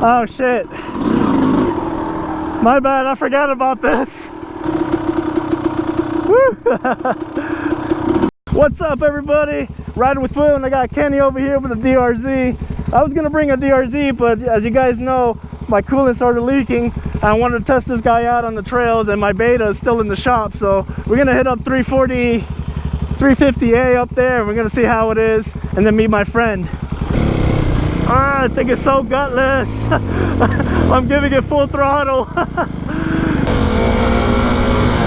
Oh shit, my bad, I forgot about this. What's up everybody, riding with Will, and I got Kenny over here with a DRZ. I was gonna bring a DRZ, but as you guys know, my coolant started leaking. I wanted to test this guy out on the trails, and my beta is still in the shop, so we're gonna hit up 350A up there, and we're gonna see how it is, and then meet my friend. I think it's so gutless. I'm giving it full throttle.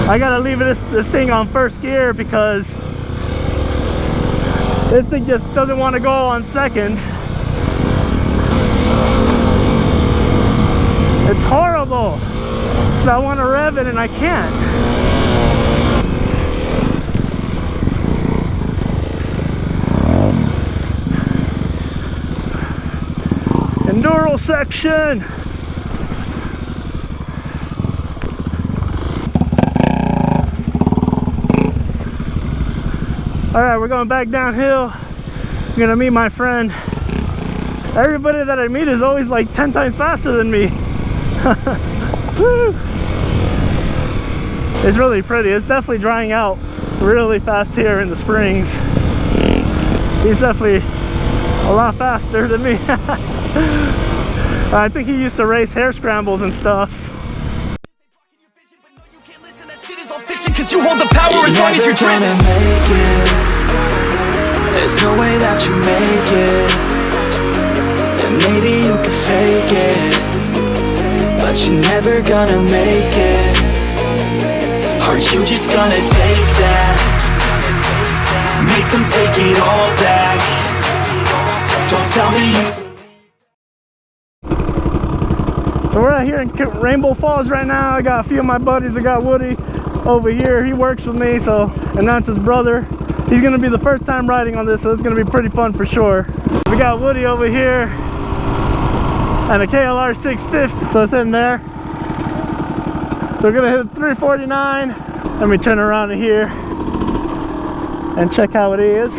I gotta leave this thing on first gear because this thing just doesn't want to go on second. It's horrible. So I want to rev it and I can't. Enduro section. All right, we're going back downhill. I'm gonna meet my friend. Everybody that I meet is always like 10 times faster than me. Woo. It's really pretty. It's definitely drying out really fast here in the springs. He's definitely a lot faster than me. I think he used to race hair scrambles and stuff. Cause you hold the power as long as you're dreaming. There's no way that you make it. And maybe you could fake it, but you're never gonna make it. Are you just gonna take that? Make them take it all back. Don't tell me you. So we're out here in Rainbow Falls right now. I got a few of my buddies. I got Woody over here. He works with me, so, and that's his brother. He's gonna be the first time riding on this, so it's gonna be pretty fun for sure. We got Woody over here and a KLR650, so it's in there. So we're gonna hit 349. Let me turn around here and check how it is.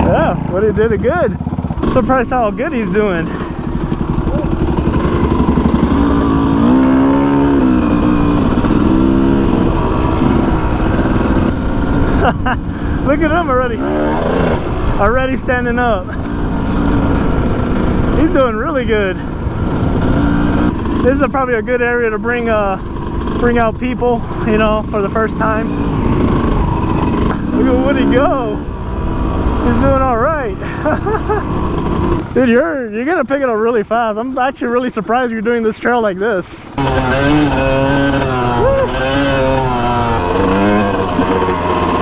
Yeah, Woody did it good. I'm surprised how good he's doing. Look at him already standing up. He's doing really good. This is probably a good area to bring out people, you know, for the first time. Look at Woody go. He's doing all right. Dude, you're gonna pick it up really fast. I'm actually really surprised you're doing this trail like this.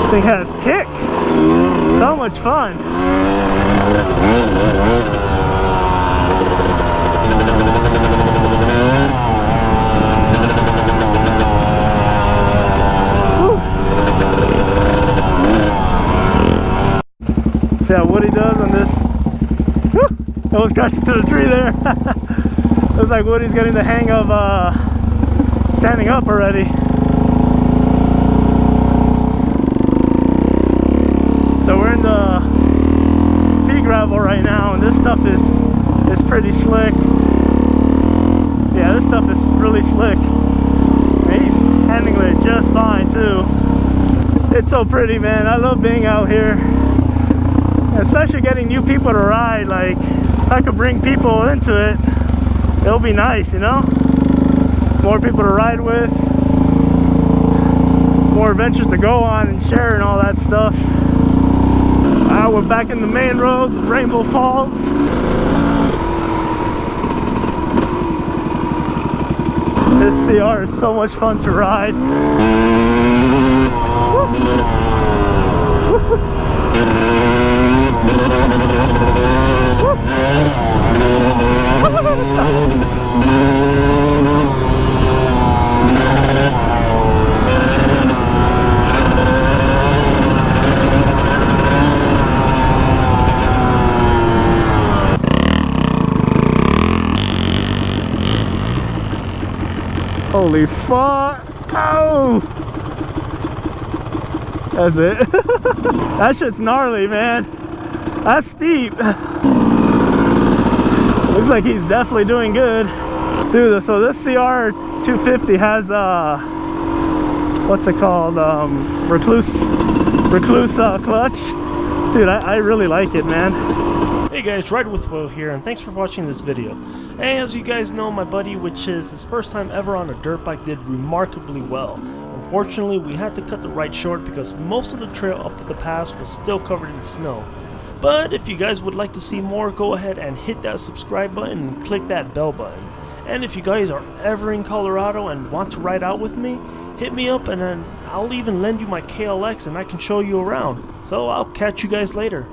Thing has kick. So much fun. See how Woody does on this. Woo! Almost crashed into the tree there. Looks like Woody's getting the hang of standing up already. So we're in the pea gravel right now, and this stuff is pretty slick. Yeah, this stuff is really slick. And he's handling it just fine too. It's so pretty, man. I love being out here. Especially getting new people to ride. Like, if I could bring people into it, it'll be nice, you know? More people to ride with, more adventures to go on and share and all that stuff. We're back in the main roads of Rainbow Falls. This CR is so much fun to ride. Holy fuck! Oh! That's it. That shit's gnarly, man. That's steep. Looks like he's definitely doing good. Dude, so this cr250 has what's it called? Recluse clutch. Dude, I really like it, man. Hey guys, Ride with Will here, and thanks for watching this video. And as you guys know, my buddy, which is his first time ever on a dirt bike, did remarkably well. Unfortunately, we had to cut the ride short because most of the trail up the pass was still covered in snow. But if you guys would like to see more, go ahead and hit that subscribe button and click that bell button. And if you guys are ever in Colorado and want to ride out with me, hit me up and then I'll even lend you my KLX and I can show you around. So I'll catch you guys later.